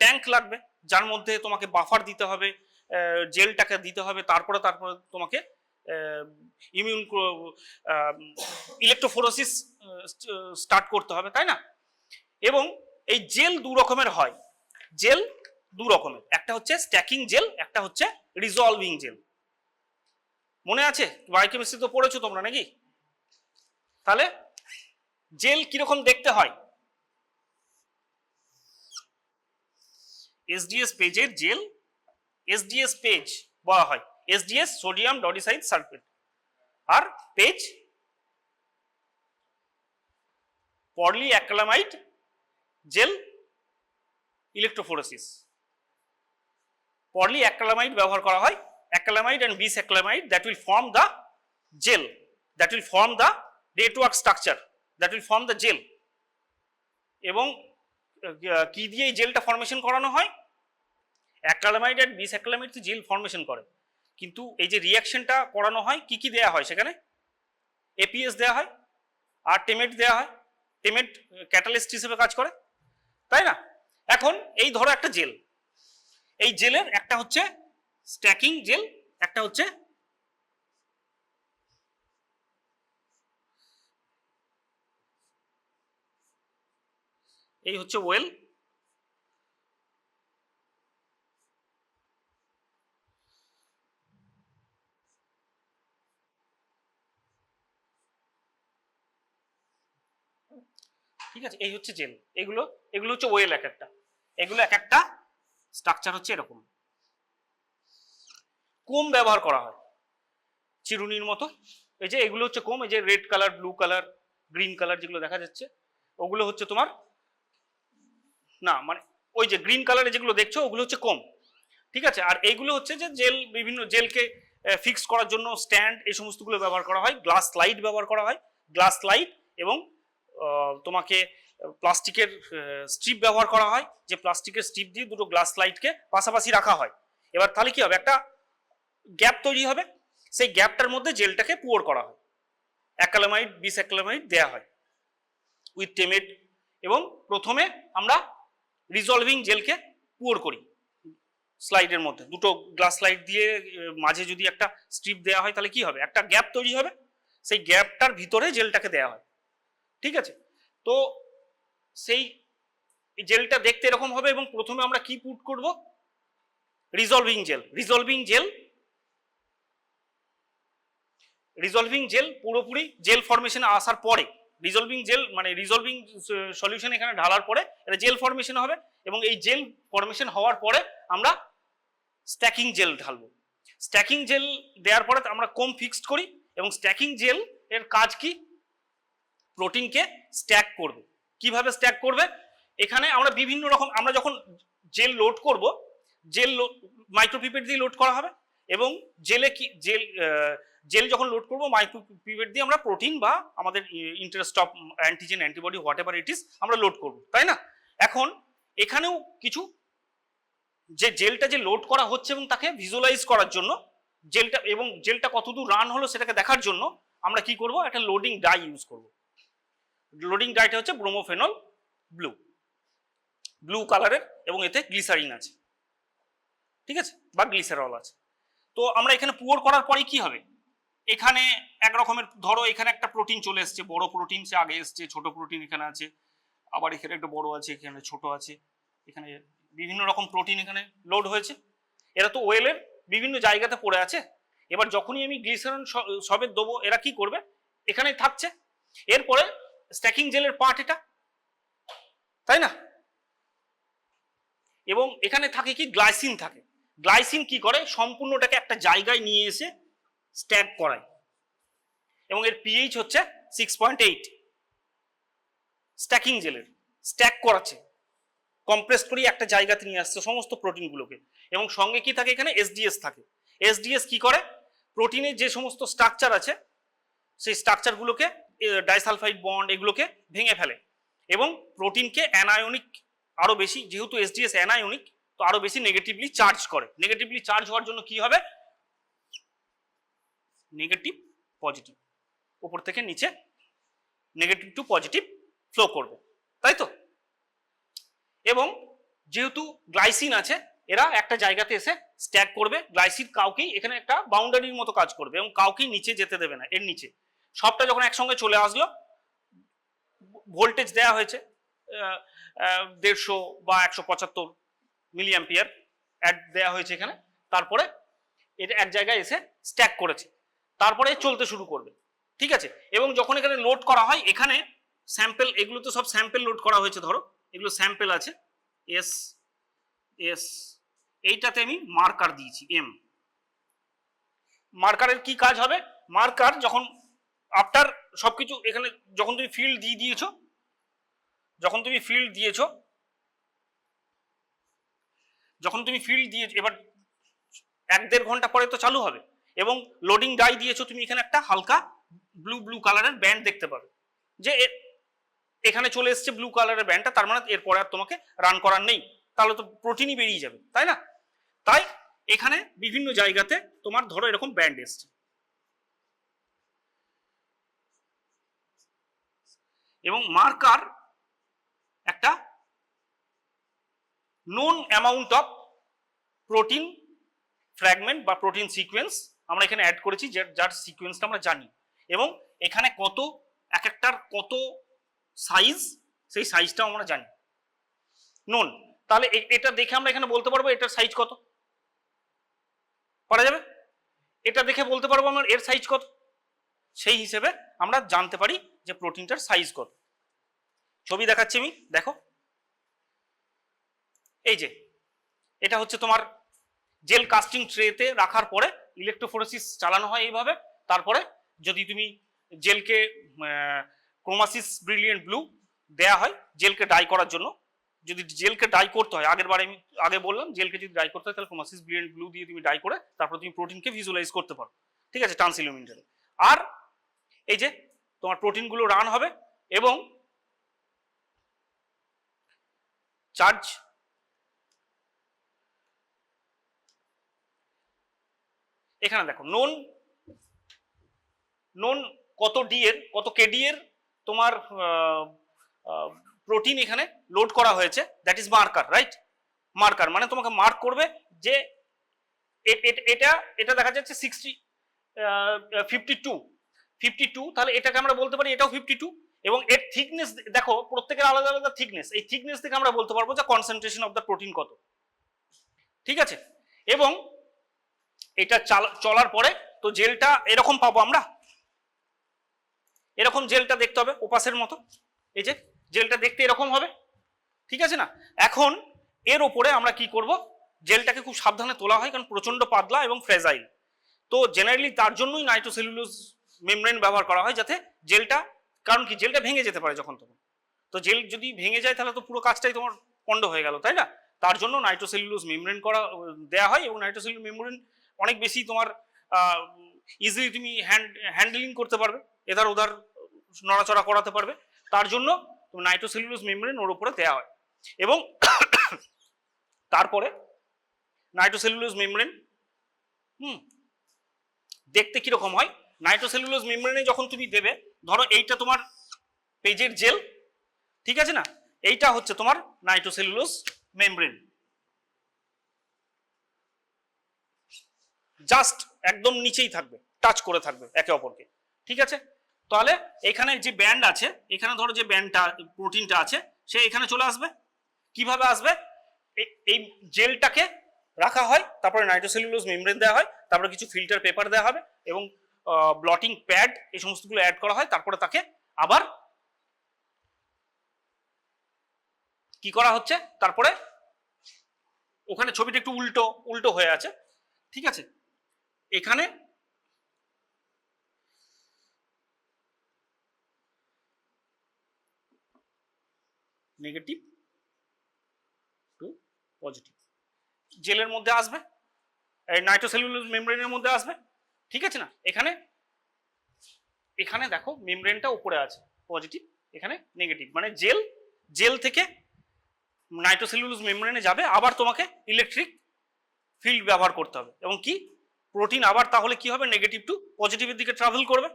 [SPEAKER 1] ট্যাঙ্ক লাগবে, যার মধ্যে তোমাকে বাফার দিতে হবে, জেলটাকে দিতে হবে, তারপরে তোমাকে ইলেকট্রোফোরেসিস স্টার্ট করতে হবে, তাই না। এবং এই জেল দু রকমের হয়, জেল দু রকমের, একটা হচ্ছে স্ট্যাকিং জেল, একটা হচ্ছে রিজলভিং জেল। মনে আছে, বায়োকেমিস্ট্রি তো পড়েছো তোমরা নাকি? তাহলে জেল কিরকম দেখতে হয়, এসডিএস পেজের জেল, এসডিএস পেজ বলা হয়, এসডিএস সোডিয়াম ডডিসাইড সালফেট, আর page polyacrylamide gel electrophoresis. Polyacrylamide ব্যবহার করা হয়, acrylamide and bisacrylamide that will form the gel, that will form the network structure, that will form the gel. এবং কি দিয়ে এই জেলটা ফর্মেশন করানো হয়? অ্যাক্রিলামাইড আর বিস্যাক্রিলামাইড তো জেল ফর্মেশন করে, কিন্তু এই যে রিঅ্যাকশনটা করানো হয় কি কি দেয়া হয় সেখানে? এপিএস দেয়া হয় আর টেমেট দেয়া হয়। টেমেট ক্যাটালিস্ট হিসেবে কাজ করে, তাই না? এখন এই ধরো একটা জেল, এই জেলের একটা হচ্ছে স্ট্যাকিং জেল, একটা হচ্ছে এই হচ্ছে ওয়েল, ঠিক আছে? এই হচ্ছে জেল, এগুলো হচ্ছে ওয়েল এক একটা, এগুলো এক একটা স্ট্রাকচার হচ্ছে এরকম। কোম ব্যবহার করা হয় চিরুনির মতো, এই যে এগুলো হচ্ছে কোম, এই যে red colour, blue colour, green colour যেগুলো দেখা যাচ্ছে ওগুলো হচ্ছে তোমার, না মানে ওই যে গ্রিন কালারে যেগুলো দেখছো ওগুলো হচ্ছে কোম, ঠিক আছে? আর এইগুলো হচ্ছে যে জেল, বিভিন্ন জেলকে ফিক্স করার জন্য স্ট্যান্ড, এই সমস্তগুলো ব্যবহার করা হয়। গ্লাস স্লাইড ব্যবহার করা হয়, গ্লাস স্লাইড, এবং তোমাকে প্লাস্টিকের স্ট্রিপ ব্যবহার করা হয়, যে প্লাস্টিকের স্ট্রিপ দিয়ে দুটো গ্লাস স্লাইডকে পাশাপাশি রাখা হয়। এবার তাহলে কি হবে, একটা গ্যাপ তৈরি হবে, সেই গ্যাপটার মধ্যে জেলটাকে পুয়ার করা হয়, অ্যাক্রিলামাইড বিস্যাক্রিলামাইড দেয়া হয় উইথ টেমেট। এবং প্রথমে আমরা রিজলভিং জেলকে পুয়ার করি স্লাইডের মধ্যে, দুটো গ্লাস স্লাইড দিয়ে মাঝে যদি একটা স্ট্রিপ দেওয়া হয় তাহলে কি হবে, একটা গ্যাপ তৈরি হবে, সেই গ্যাপটার ভিতরে জেলটাকে দেওয়া হয়, ঠিক আছে? তো সেই জেলটা দেখতে এরকম হবে, এবং প্রথমে আমরা কি পুট করব, রিজলভিং জেল। রিজলভিং জেল পুরোপুরি জেল ফরমেশনে আসার পরে, রিজলভিং জেল মানে রিজলভিং সলিউশন এখানে ঢালার পরে এটা জেল ফরমেশন হবে, এবং এই জেল ফরমেশন হওয়ার পরে আমরা স্ট্যাকিং জেল ঢালবো। স্ট্যাকিং জেল দেওয়ার পরে আমরা কোম ফিক্সড করি, এবং স্ট্যাকিং জেল এর কাজ কি, প্রোটিনকে স্ট্যাক করবে। কিভাবে স্ট্যাক করবে, এখানে আমরা বিভিন্ন রকম, আমরা যখন জেল লোড করব, জেল মাইক্রোপিপেট দিয়ে লোড করা হবে, এবং জেলে কি জেল যখন লোড করবো মাইক্রোপিপেট দিয়ে আমরা প্রোটিন বা আমাদের interest of antigen, antibody, what ever it is আমরা লোড করব, তাই না? এখন এখানেও কিছু, যে জেলটা যে লোড করা হচ্ছে এবং তাকে ভিজুয়ালাইজ করার জন্য, জেলটা এবং জেলটা কতদূর রান হলো সেটাকে দেখার জন্য আমরা কি করব, একটা লোডিং ডাই ইউজ করব। লোডিং ডাইটা হচ্ছে ব্রোমোফেনল ব্লু কালারের, এবং এতে গ্লিসারিন আছে, ঠিক আছে, বা গ্লিসারল আছে। তো আমরা এখানে পুয়ার করার পরে কি হবে, এখানে এক রকমের, ধরো এখানে একটা প্রোটিন চলে এসছে, বড় প্রোটিন সে আগে এসছে, ছোট প্রোটিন এখানে আছে, আবার এখানে একটা বড় আছে, এখানে ছোট আছে, এখানে বিভিন্ন রকম প্রোটিন এখানে লোড হয়েছে। এরা তো ওয়েলের বিভিন্ন জায়গাতে পড়ে আছে। এবার যখনই আমি গ্লিসারিন সবে দেবো, এরা কি করবে, এখানে থাকছে। এরপরে স্ট্যাকিং জেলের পার্ট এটা, তাই না? এবং এখানে থাকে কি, গ্লাইসিন থাকে। গ্লাইসিন কি করে, সম্পূর্ণটাকে একটা জায়গায় নিয়ে এসে স্ট্যাক করায়, এবং এর পিএইচ হচ্ছে 6.8। স্ট্যাকিং জেলের স্ট্যাক করাচ্ছে, কম্প্রেস করে একটা জায়গাতে নিয়ে আসছে সমস্ত প্রোটিনগুলোকে, এবং সঙ্গে কি থাকে, এখানে এসডিএস থাকে। এসডিএস কি করে, প্রোটিনের যে সমস্ত স্ট্রাকচার আছে সেই স্ট্রাকচারগুলোকে, ডাইসালফাইড বন্ড এগুলোকে ভেঙে ফেলে, এবং প্রোটিনকে অ্যানায়নিক আরো বেশি, যেহেতু এসডিএস অ্যানায়নিক, তো আরো বেশি নেগেটিভলি চার্জ করে। নেগেটিভলি চার্জ হওয়ার জন্য কি হবে, নেগেটিভ পজিটিভ, উপর থেকে নিচে নেগেটিভ টু পজিটিভ ফ্লো করবে, তাই তো? এবং যেহেতু গ্লাইসিন আছে, এরা একটা জায়গাতে এসে স্ট্যাক করবে। গ্লাইসিন কাউকেই এখানে একটা বাউন্ডারির মতো কাজ করবে, এবং কাউকেই নিচে যেতে দেবে না। এর নিচে সবটা যখন একসঙ্গে চলে আসলো, ভোল্টেজ দেওয়া হয়েছে 150 বা 175 মিলি অ্যাম্পিয়ার অ্যাড দেওয়া হয়েছে এখানে, তারপরে এটা এক জায়গায় এসে স্ট্যাক করেছে, তারপরে চলতে শুরু করবে, ঠিক আছে? এবং যখন এখানে লোড করা হয়, এখানে স্যাম্পল, এগুলো তো সব স্যাম্পল লোড করা হয়েছে, ধরো এগুলো স্যাম্পল আছে, এস এস, এইটাতে আমি মার্কার দিয়েছি এম। মার্কারের কি কাজ হবে, মার্কার যখন আফটার সবকিছু এখানে যখন তুমি ফিল্ড দিয়ে দিয়েছো, যখন তুমি ফিল্ড দিয়েছো, এবার 1-1.5 ঘন্টা পরে তো চালু হবে, এবং লোডিং ডাই দিয়েছো তুমি, এখানে একটা হালকা ব্লু কালারের ব্যান্ড দেখতে পাবে, যে এখানে চলে এসছে ব্লু কালারের ব্যান্ডটা, তার মানে এরপরে আর তোমাকে রান করার নেই, তাহলে তো প্রোটিনই বেরিয়ে যাবে, তাই না? তাই এখানে বিভিন্ন জায়গাতে তোমার ধরো এরকম ব্যান্ড এসছে, এবং মার্কার একটা known amount of protein fragment বা প্রোটিন সিকোয়েন্স আমরা এখানে অ্যাড করেছি, যার সিকোয়েন্সটা আমরা জানি, এবং এখানে কত, এক একটার কত সাইজ, সেই সাইজটাও আমরা জানি নোন। তাহলে এটা দেখে আমরা এখানে বলতে পারবো এটার সাইজ কত, পারা যাবে? এটা দেখে বলতে পারবো আমরা এর সাইজ কত, সেই হিসেবে আমরা জানতে পারি যে প্রোটিনটার সাইজ কত। ছবি দেখাচ্ছি আমি, দেখো, এই যে এটা হচ্ছে তোমার জেল কাস্টিং ট্রেতে রাখার পরে ইলেকট্রোফোরেসিস চালানো হয় এইভাবে, তারপরে যদি তুমি জেলকে ক্রোমাসিস ব্রিলিয়েন্ট ব্লু দেয়া হয় জেলকে ডাই করার জন্য, যদি জেলকে ডাই করতে হয়, আমি আগে বললাম জেলকে যদি ডাই করতে হয় তাহলে ক্রোমাসিস ব্রিলিয়েন্ট ব্লু দিয়ে তুমি ডাই করে তারপর তুমি প্রোটিনকে ভিজুয়ালাইজ করতে পারো, ঠিক আছে, ট্রান্সইলুমিনেটরে। আর এই যে তোমার প্রোটিনগুলো রান হবে, এবং চার্জ এখানে দেখো নোন কত ডি এর, কত কেডি এর তোমার প্রোটিন এখানে লোড করা হয়েছে, that is marker, right? Marker মানে তোমাকে মার্ক করবে যে এটা দেখা যাচ্ছে 52, তাহলে এটাকে আমরা বলতে পারি এটাও 52, এবং এর থিকনেস দেখো, প্রত্যেকের আলাদা আলাদা থিকনেস, এই থিকনেস থেকে আমরা বলতে পারবো যে কনসেন্ট্রেশন অফ দ্য প্রোটিন কত, ঠিক আছে? এবং এটা চলার পরে তো জেলটা এরকম পাবো আমরা, এরকম জেলটা দেখতে হবে ওপাসের মতো, এই যে জেলটা দেখতে এরকম হবে, ঠিক আছে না? এখন এর ওপরে আমরা কি করব, জেলটাকে খুব সাবধানে তোলা হয় কারণ প্রচন্ড পাতলা এবং ফ্রেজাইল, তো জেনারেলি তার জন্যই নাইট্রোসেলুলোজ মেমব্রেন ব্যবহার করা হয়, যাতে জেলটা, কারণ কি জেলটা ভেঙে যেতে পারে যখন তখন, তো জেল যদি ভেঙে যায় তাহলে তো পুরো কাজটাই তোমার পণ্ড হয়ে গেল, তাই না? তার জন্য নাইট্রোসেলুলোজ মেমব্রেন দেয়া হয়, এবং নাইট্রোসেলুলোজ মেমব্রেন অনেক বেশি তোমার ইজিলি তুমি হ্যান্ডলিং করতে পারবে, এধার ওধার নড়াচড়া করাতে পারবে, তার জন্য নাইট্রোসেলুলোজ মেমব্রেন ওর উপরে দেওয়া হয়। এবং তারপরে নাইট্রোসেলুলোজ মেমব্রেন দেখতে কিরকম হয়, নাইট্রোসেলুলোজ মেমব্রেনে যখন তুমি দেবে, ধরো এইটা তোমার পেজের জেল, ঠিক আছে না, এইটা হচ্ছে তোমার নাইট্রোসেলুলোজ মেমব্রেন, জাস্ট একদম নিচেই থাকবে, টাচ করে থাকবে একে অপরকে, ঠিক আছে? তাহলে এখানে যে ব্যান্ড আছে, এখানে ধরো যে ব্যান্ডটা প্রোটিনটা আছে, সে এখানে চলে আসবে, কিভাবে আসবে, এই জেলটাকে রাখা হয়, তারপরে নাইট্রোসেলুলোজ মেমব্রেন দেওয়া হয়, তারপরে কিছু ফিল্টার পেপার দেওয়া হবে, এবং ব্লটিং প্যাড এই সমস্তগুলো অ্যাড করা হয়, তারপরে তাকে আবার কি করা হচ্ছে, তারপরে ওখানে ছবিটা একটু উল্টো হয়ে আছে, ঠিক আছে, এখানে নেগেটিভ টু পজিটিভ জেলের মধ্যে আসবে, এই নাইট্রোসেলুলোজ মেমব্রেনের মধ্যে আসবে, ঠিক আছে না? এখানে দেখো মেমব্রেনটা উপরে আছে পজিটিভ, এখানে নেগেটিভ, মানে জেল থেকে নাইট্রোসেলুলোজ মেমব্রেনে যাবে, আবার তোমাকে ইলেকট্রিক ফিল্ড ব্যবহার করতে হবে, এবং কি প্রোটিন আবার তাহলে কি হবে, নেগেটিভ টু পজিটিভের দিকে ট্রাভেল করবে,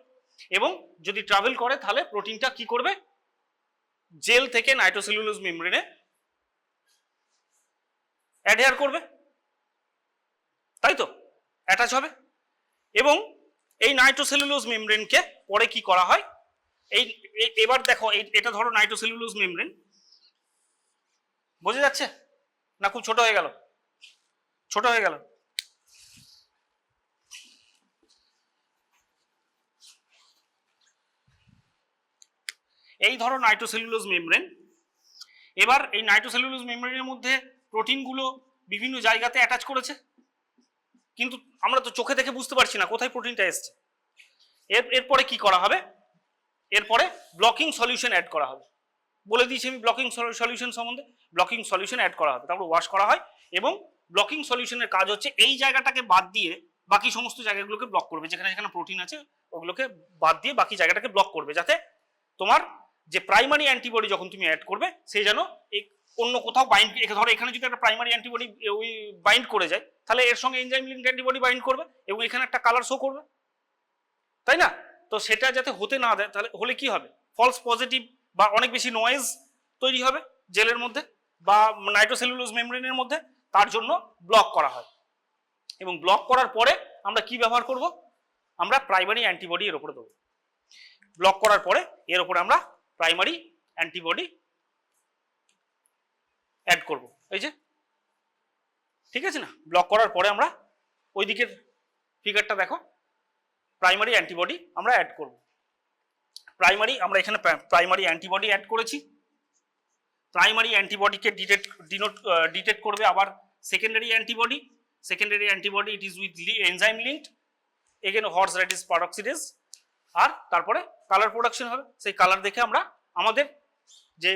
[SPEAKER 1] এবং যদি ট্রাভেল করে তাহলে প্রোটিনটা কি করবে, জেল থেকে নাইট্রোসেলুলোজ মেমব্রেনে অ্যাডহেয়ার করবে, তাই তো, অ্যাটাচ হবে, এবং এই নাইট্রোসেলুলোজ মেমব্রেনকে পরে কি করা হয়, এবার দেখো এটা ধরো নাইট্রোসেলুলোজ মেমব্রেন, বোঝা যাচ্ছে না? খুব ছোট হয়ে গেল, এই ধরো নাইট্রোসেলুলোজ মেমব্রেন, এবার এই নাইট্রোসেলুলোজ মেমব্রেনের মধ্যে প্রোটিনগুলো বিভিন্ন জায়গাতে অ্যাটাচ করেছে, কিন্তু আমরা তো চোখে দেখে বুঝতে পারছি না কোথায় প্রোটিনটা এসছে, এরপরে কি করা হবে, এরপরে ব্লকিং সলিউশন অ্যাড করা হবে, বলে দিয়েছি আমি ব্লকিং সলিউশন সম্বন্ধে। ব্লকিং সলিউশন অ্যাড করা হবে, তারপর ওয়াশ করা হয়, এবং ব্লকিং সলিউশনের কাজ হচ্ছে এই জায়গাটাকে বাদ দিয়ে বাকি সমস্ত জায়গাগুলোকে ব্লক করবে, যেখানে যেখানে প্রোটিন আছে ওগুলোকে বাদ দিয়ে বাকি জায়গাটাকে ব্লক করবে, যাতে তোমার যে প্রাইমারি অ্যান্টিবডি যখন তুমি অ্যাড করবে সে যেন অন্য কোথাও বাইন্ড, ধরো এখানে যদি একটা প্রাইমারি অ্যান্টিবডি ওই বাইন্ড করে যায়, তাহলে এর সঙ্গে এনজাইম লিঙ্কড অ্যান্টিবডি বাইন্ড করবে এবং এখানে একটা কালার শো করবে, তাই না? তো সেটা যাতে হতে না দেয়, তাহলে হলে কি হবে, ফলস পজিটিভ বা অনেক বেশি নয়েজ তৈরি হবে জেলের মধ্যে বা নাইট্রোসেলুলোজ মেমব্রেনের মধ্যে, তার জন্য ব্লক করা হয়। এবং ব্লক করার পরে আমরা কি ব্যবহার করব, আমরা প্রাইমারি অ্যান্টিবডি এর উপরে দেবো। ব্লক করার পরে এর উপরে আমরা প্রাইমারি অ্যান্টিবডি অ্যাড করব, এই যে, ঠিক আছে না? ব্লক করার পরে আমরা ওই দিকের ফিগারটা দেখো, প্রাইমারি অ্যান্টিবডি আমরা অ্যাড করব। প্রাইমারি, আমরা এখানে প্রাইমারি অ্যান্টিবডি অ্যাড করেছি। প্রাইমারি অ্যান্টিবডিকে ডিটেক্ট করবে আবার secondary antibody. Secondary antibody it is with enzyme linked, again horse radish peroxidase, আর তারপরে কালার প্রোডাকশন হবে। সেই কালার দেখে আমরা আমাদের যে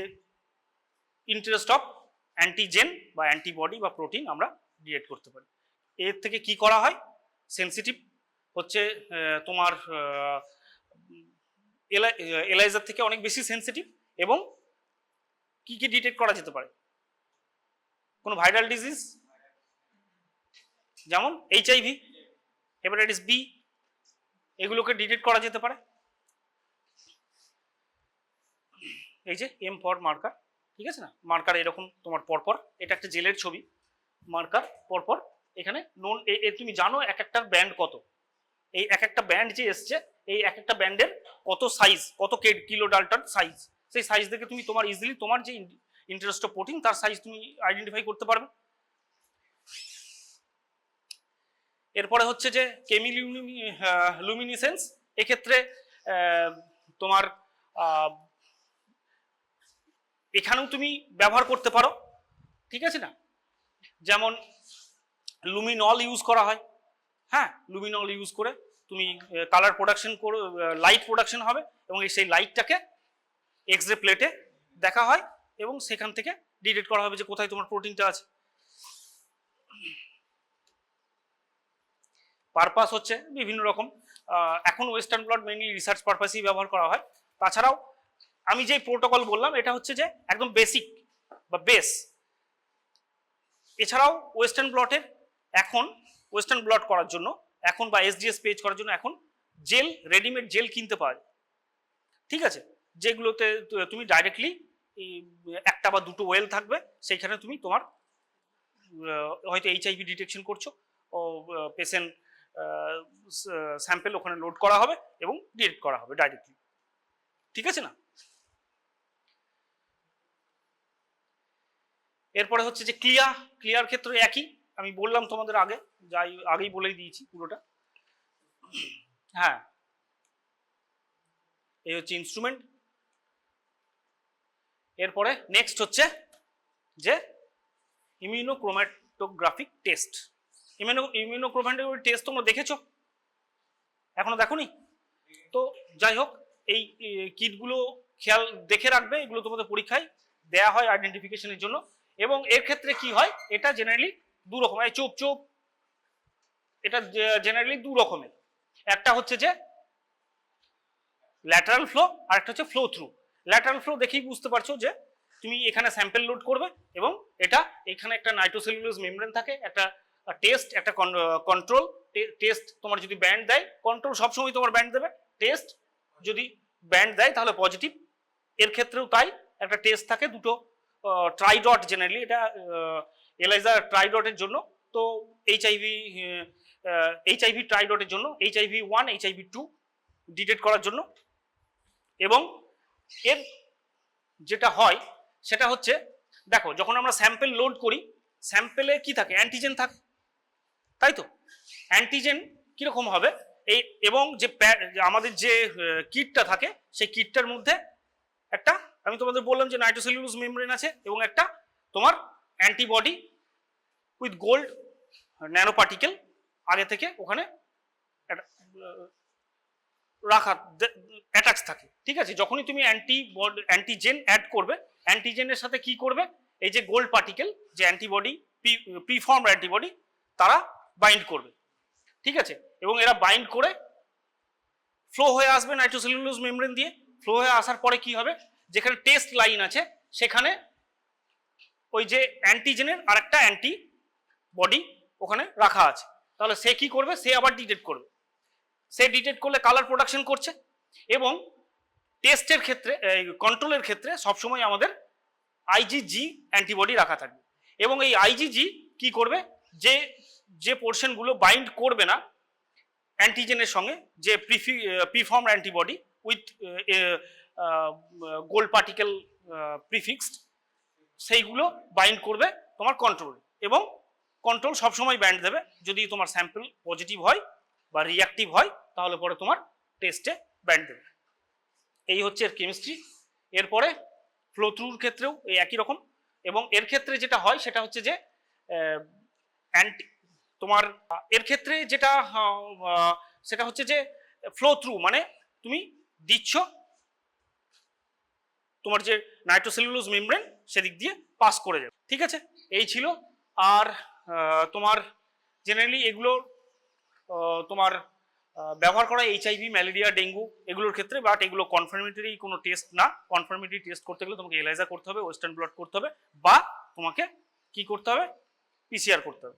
[SPEAKER 1] ইন্টারেস্ট অফ অ্যান্টিজেন বা অ্যান্টিবডি বা প্রোটিন আমরা ডিটেক্ট করতে পারি। এর থেকে কি করা হয়, সেন্সিটিভ হচ্ছে তোমার এলাইজার থেকে অনেক বেশি সেন্সিটিভ। এবং কি কি ডিটেক্ট করা যেতে পারে, কোনো ভাইরাল ডিজিজ যেমন এইচআইভি, হেপাটাইটিস বি, এগুলোকে ডিটেক্ট করা যেতে পারে। এই যে এম ফর মার্কার, ঠিক আছে না? মার্কার এরকম তোমার পরপর, এটা একটা জেলের ছবি, মার্কার পরপর এখানে নোন, তুমি জানো এক একটা ব্যান্ড কত, এই এক একটা ব্যান্ড যে এসছে এই এক একটা ব্যান্ডের কত সাইজ, কত কিলো ডাল্টন সাইজ, সেই সাইজ দেখে তুমি তোমার ইজিলি তোমার যে ইন্টারেস্ট অফ প্রোটিন তার সাইজ তুমি আইডেন্টিফাই করতে পারবে। এরপরে হচ্ছে যে কেমিলুমিনেসেন্স, এক্ষেত্রে তোমার এখানেও তুমি ব্যবহার করতে পারো, ঠিক আছে না? যেমন লুমিনল ইউজ করা হয়, হ্যাঁ, লুমিনল ইউজ করে তুমি কালার প্রোডাকশন করে, লাইট প্রোডাকশন হবে এবং সেই লাইটটাকে এক্স রে প্লেটে দেখা হয় এবং সেখান থেকে ডিটেক্ট করা হবে যে কোথায় তোমার প্রোটিনটা আছে। পারপাস হচ্ছে বিভিন্ন রকম, এখন ওয়েস্টার্ন ব্লট মেইনলি রিসার্চ পারপাসেই ব্যবহার করা হয়। তাছাড়াও আমি যে প্রোটোকল বললাম এটা হচ্ছে যে একদম বেসিক বা বেস। এছাড়াও ওয়েস্টার্ন ব্লটের এখন ওয়েস্টার্ন ব্লট করার জন্য এখন বা এসডিএস পেজ করার জন্য এখন জেল, রেডিমেড জেল কিনতে পাওয়া যায়, ঠিক আছে? যেগুলোতে তুমি ডাইরেক্টলি একটা বা দুটো ওয়েল থাকবে, সেইখানে তুমি তোমার হয়তো এইচআইভি ডিটেকশন করছো, ও পেশেন্ট স্যাম্পেল ওখানে লোড করা হবে এবং ডিটেক্ট করা হবে ডাইরেক্টলি, ঠিক আছে না? এরপরে হচ্ছে যে ক্লিয়ার ক্ষেত্রে একই, আমি বললাম তোমাদের আগে, যাই আগেই বলেই দিয়েছি পুরোটা। হ্যাঁ, এই হচ্ছে ইনস্ট্রুমেন্ট। এরপরে নেক্সট হচ্ছে যে ইমিউনোক্রোম্যাটোগ্রাফিক টেস্ট। ইমিউনোক্রোম্যাটোগ্রাফিক টেস্ট তোমরা দেখেছো? এখনো দেখোনি? তো যাই হোক, এই কিটগুলো খেয়াল দেখে রাখবে, এগুলো তোমাদের পরীক্ষায় দেয়া হয় আইডেন্টিফিকেশনের জন্য। এবং এর ক্ষেত্রে কি হয়, এটা জেনারেলি দু রকম, এই চোপ এটা জেনারেলি দু রকমের, একটা হচ্ছে যে ল্যাটারাল ফ্লো আর একটা হচ্ছে ফ্লো থ্রু। ল্যাটারাল ফ্লো দেখেই বুঝতে পারছো যে তুমি এখানে স্যাম্পল লোড করবে এবং এটা এখানে একটা নাইট্রোসেলুলোজ মেমব্রেন থাকে, একটা টেস্ট, একটা কন্ট্রোল। টেস্ট তোমার যদি ব্যান্ড দেয়, কন্ট্রোল সবসময় তোমার ব্যান্ড দেবে, টেস্ট যদি ব্যান্ড দেয় তাহলে পজিটিভ। এর ক্ষেত্রেও তাই, একটা টেস্ট থাকে, দুটো ট্রাইডট, জেনারেলি এটা এলাইজা ট্রাইডটের জন্য, তো এইচআইভি ট্রাইডটের জন্য, এইচআইভি 1, এইচআইভি 2 ডিটেক্ট করার জন্য। এবং এর যেটা হয় সেটা হচ্ছে, দেখো যখন আমরা স্যাম্পল লোড করি, স্যাম্পলে কি থাকে, অ্যান্টিজেন থাকে, তাই তো? অ্যান্টিজেন কিরকম হবে, এই এবং যে আমাদের যে কিটটা থাকে সেই কিটটার মধ্যে একটা, আমি তোমাদের বললাম যে নাইট্রোসেলুলোজ মেমব্রেন আছে এবং একটা তোমার antibody with gold nano particle আগে থেকে ওখানে রাখা অ্যাটাচ থাকে, ঠিক আছে। যখনই তুমি অ্যান্টিজেন অ্যাড করবে, অ্যান্টিজেনের সাথে কি করবে, এই যে গোল্ড পার্টিকেল, যে অ্যান্টিবডি, প্রিফর্ম অ্যান্টিবডি, তারা বাইন্ড করবে, ঠিক আছে। এবং এরা বাইন্ড করে ফ্লো হয়ে আসবে নাইট্রোসেলুলোজ মেমব্রেন দিয়ে। ফ্লো হয়ে আসার পরে কি হবে, যেখানে টেস্ট লাইন আছে সেখানে ওই যে অ্যান্টিজেনের আরেকটা অ্যান্টিবডি ওখানে রাখা আছে। তাহলে সে কি করবে, সে আবার ডিটেক্ট করবে। সে ডিটেক্ট করলে কালার প্রোডাকশন করছে। এবং টেস্টের ক্ষেত্রে, কন্ট্রোলের ক্ষেত্রে সবসময় আমাদের আইজিজি অ্যান্টিবডি রাখা থাকবে। এবং এই আইজিজি কি করবে, যে যে পোর্শনগুলো বাইন্ড করবে না অ্যান্টিজেনের সঙ্গে, যে প্রিফর্ম অ্যান্টিবডি উইথ গোল্ড পার্টিকেল প্রিফিক্সড, সেইগুলো বাইন্ড করবে তোমার কন্ট্রোল। এবং কন্ট্রোল সবসময় ব্যান্ড দেবে। যদি তোমার স্যাম্পল পজিটিভ হয় বা রিয়াক্টিভ হয় তাহলে পরে তোমার টেস্টে ব্যান্ড দেবে। এই হচ্ছে এর কেমিস্ট্রি। এরপরে ফ্লো থ্রুর ক্ষেত্রেও এই একই রকম। এবং এর ক্ষেত্রে যেটা হয় সেটা হচ্ছে যে তোমার এর ক্ষেত্রে যেটা সেটা হচ্ছে যে ফ্লো থ্রু মানে তুমি দিচ্ছ তোমার যে নাইট্রোসেলুলোজ মেমব্রেন সেদিক দিয়ে পাস করে যাবে, ঠিক আছে। এই ছিল। আর তোমার জেনারেলি এগুলো তোমার ব্যবহার করা এইচআইভি, ম্যালেরিয়া, ডেঙ্গু এগুলোর ক্ষেত্রে। বাট এগুলো কনফার্মেটরি কোনো টেস্ট না। কনফার্মেটরি টেস্ট করতে গেলে তোমাকে এলাইজা করতে হবে, ওয়েস্টার্ন ব্লট করতে হবে, বা তোমাকে কি করতে হবে, পিসিআর করতে হবে।